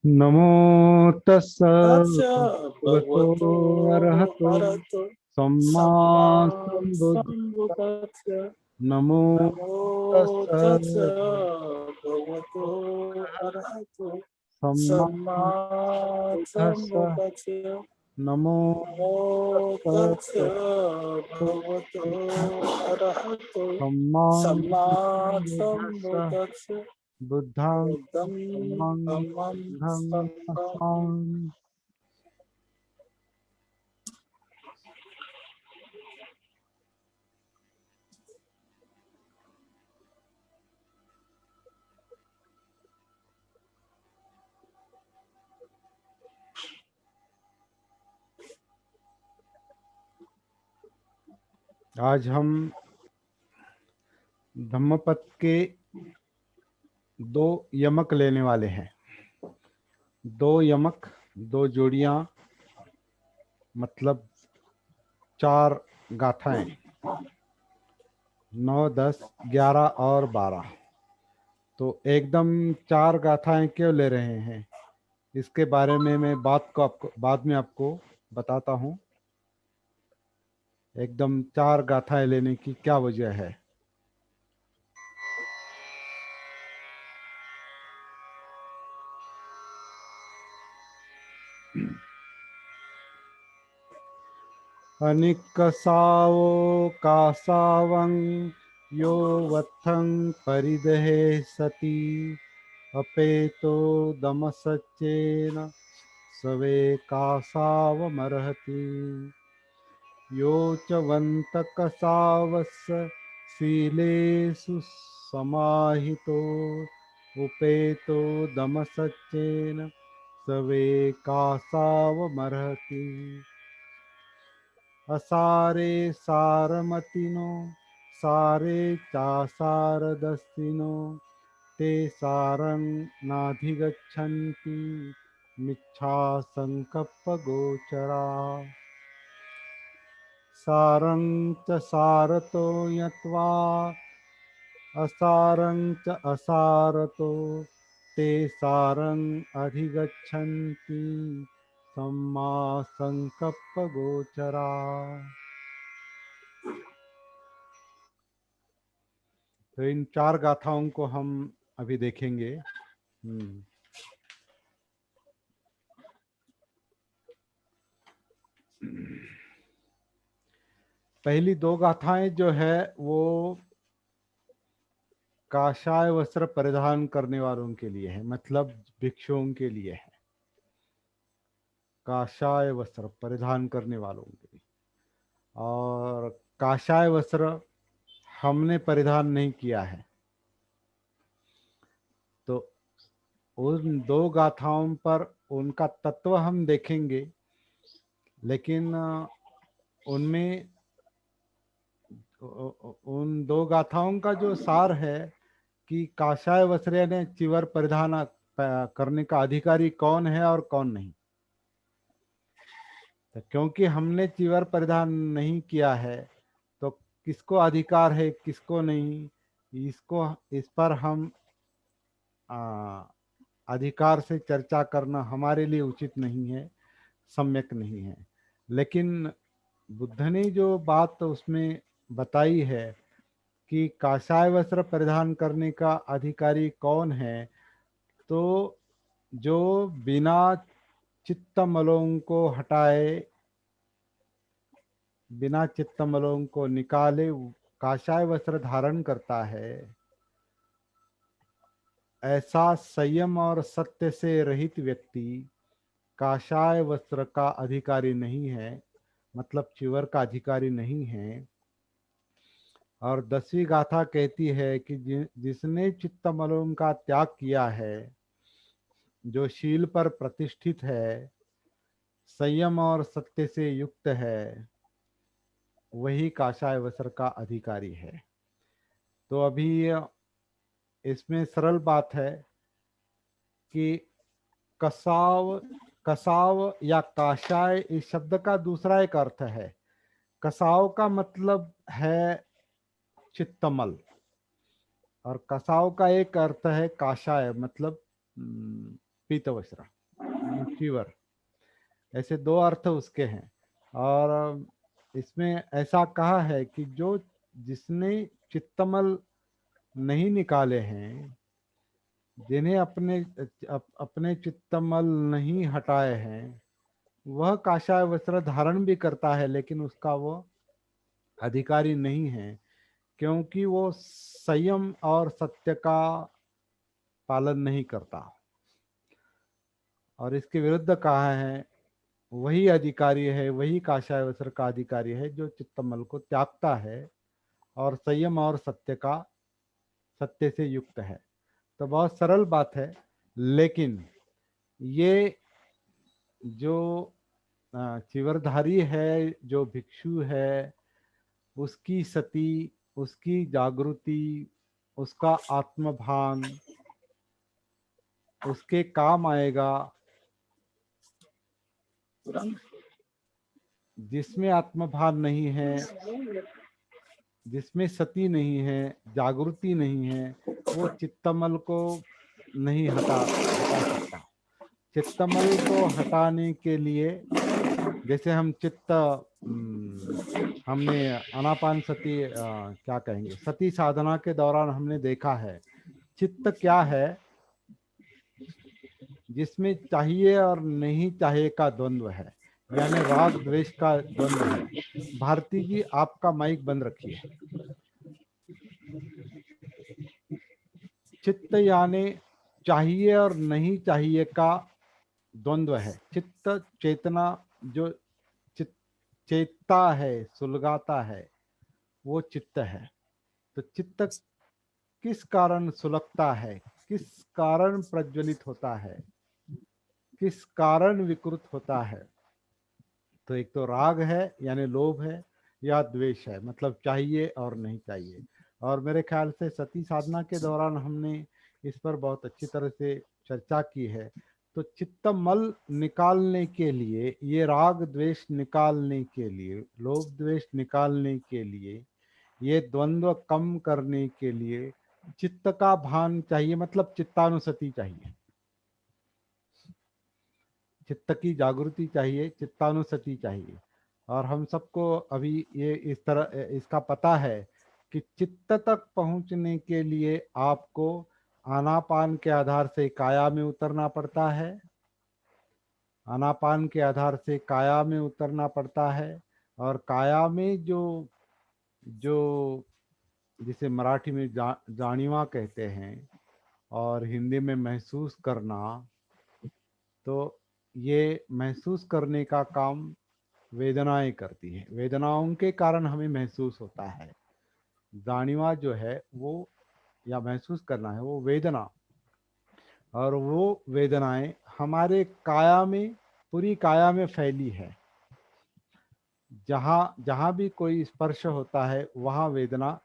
नमो तस्स तस्य भगवतो भगवतो अरहतो अरहतो सम्मा सम्मा सम्बुद्ध। सम्बुद्धस्य नमो नमो तस्स तस्य भगवतो भगवतो अरहतो सम्मा सम्मा सम्बुद्धस्स। सम्बुद्धस्य नमो नमो तस्स तस्य भगवतो अरहतो सम्मा सम्मा सम्बुद्धस्स। सम्बुद्धस्य बुद्धं बुद्धं धम्मं धम्मं संघं संघं। अस्मान्। आज हम धम्मपद के दो यमक लेने वाले हैं। दो यमक, दो जोड़ियां, मतलब चार गाथाएं, 9, 10, 11 और 12। तो एकदम चार गाथाएं क्यों ले रहे हैं, इसके बारे में मैं बाद में आपको बताता हूँ। एकदम चार गाथाएं लेने की क्या वजह है। अनिकसावो कासावं यो वत्थं परिदहे सति अपेतो दमसच्चेन सवे कासावमर्हति। यो च वन्तकसावस्य शीलेषु समाहितो उपेतो दमसच्चेन सवे कासावमर्हति। असारे सारमतिनो सारे चासारदस्तिनो ते सारं नाधिगच्छन्ति मिच्छा संकप्पगोचरा। सारं च सारतो यत्वा असारं च असारतो ते सारं अधिगच्छन्ति सम्मा संकप्पगोचरा। तो इन चार गाथाओं को हम अभी देखेंगे। पहली दो गाथाएं जो है वो काशाय वस्त्र परिधान करने वालों के लिए है, मतलब भिक्षुओं के लिए है। काशाय वस्त्र परिधान करने वालों के लिए। और काशाय वस्त्र हमने परिधान नहीं किया है। तो उन दो गाथाओं पर उनका तत्व हम देखेंगे, लेकिन उनमें उन दो गाथाओं का जो सार है कि काशाय वस्त्र ने चिवर परिधान करने का अधिकारी कौन है और कौन नहीं। तो क्योंकि हमने चिवर परिधान नहीं किया है, तो किसको अधिकार है किसको नहीं, इसको इस पर हम अधिकार से चर्चा करना हमारे लिए उचित नहीं है, सम्यक नहीं है। लेकिन बुद्ध ने जो बात उसमें बताई है कि काशाय वस्त्र परिधान करने का अधिकारी कौन है, तो जो बिना चित्तमलों को हटाए, बिना चित्तमलों को निकाले काशाय वस्त्र धारण करता है, ऐसा संयम और सत्य से रहित व्यक्ति काशाय वस्त्र का अधिकारी नहीं है, मतलब चिवर का अधिकारी नहीं है। और 10वीं गाथा कहती है कि जिसने चित्तमलों का त्याग किया है, जो शील पर प्रतिष्ठित है, संयम और सत्य से युक्त है, वही काशाय वस्त्र का अधिकारी है। तो अभी इसमें सरल बात है कि कसाव कसाव या काशाय इस शब्द का दूसरा एक अर्थ है। कसाव का मतलब है चित्तमल, और कसाव का एक अर्थ है काशाय, मतलब पीतवस्त्र। चीवर, ऐसे दो अर्थ उसके हैं। और इसमें ऐसा कहा है कि जो जिसने चित्तमल नहीं निकाले हैं, जिन्हें अपने चित्तमल नहीं हटाए हैं, वह काषाय वस्त्र धारण भी करता है, लेकिन उसका वो अधिकारी नहीं है, क्योंकि वो संयम और सत्य का पालन नहीं करता। और इसके विरुद्ध कहा है, वही अधिकारी है, वही काषाय वस्त्र का अधिकारी है जो चित्तमल को त्यागता है और संयम और सत्य से युक्त है। तो बहुत सरल बात है, लेकिन ये जो चिवरधारी है, जो भिक्षु है, उसकी सती, उसकी जागृति, उसका आत्मभान उसके काम आएगा। जिसमें आत्मभान नहीं है, जिसमें सती नहीं है, जागृति नहीं है, वो चित्तमल को नहीं हटा सकता। चित्तमल को हटाने के लिए, जैसे हम हमने आनापान सती क्या कहेंगे, सती साधना के दौरान हमने देखा है, चित्त क्या है, जिसमें चाहिए और नहीं चाहिए का द्वंद्व है, यानी राग द्वेष का द्वंद्व है। भारती जी, आपका माइक बंद रखिए। चित्त यानी चाहिए और नहीं चाहिए का द्वंद्व है। चित्त चेतना, जो चेतता है, सुलगाता है, वो चित्त है। तो चित्त किस कारण सुलगता है, किस कारण प्रज्वलित होता है, किस कारण विकृत होता है? तो एक तो राग है यानी लोभ है, या द्वेष है मतलब चाहिए और नहीं चाहिए। और मेरे ख्याल से सती साधना के दौरान हमने इस पर बहुत अच्छी तरह से चर्चा की है। तो चित्तमल निकालने के लिए, ये राग द्वेष निकालने के लिए, लोभ द्वेष निकालने के लिए, ये द्वंद्व कम करने के लिए चित्त का भान चाहिए, मतलब चित्तानुसति चाहिए, चित्त की जागृति चाहिए, चित्तानुसति चाहिए। और हम सबको अभी ये इस तरह इसका पता है कि चित्त तक पहुंचने के लिए आपको आनापान के आधार से काया में उतरना पड़ता है, आनापान के आधार से काया में उतरना पड़ता है। और काया में जो जो जिसे मराठी में जानिवा कहते हैं और हिंदी में महसूस करना, तो ये महसूस करने का काम वेदनाएं करती है। वेदनाओं के कारण हमें महसूस होता है। जानिवा जो है वो, या महसूस करना है, वो वेदना, और वो वेदनाएं हमारे काया में, पूरी काया में फैली है। जहाँ जहाँ भी कोई स्पर्श होता है वहाँ वेदना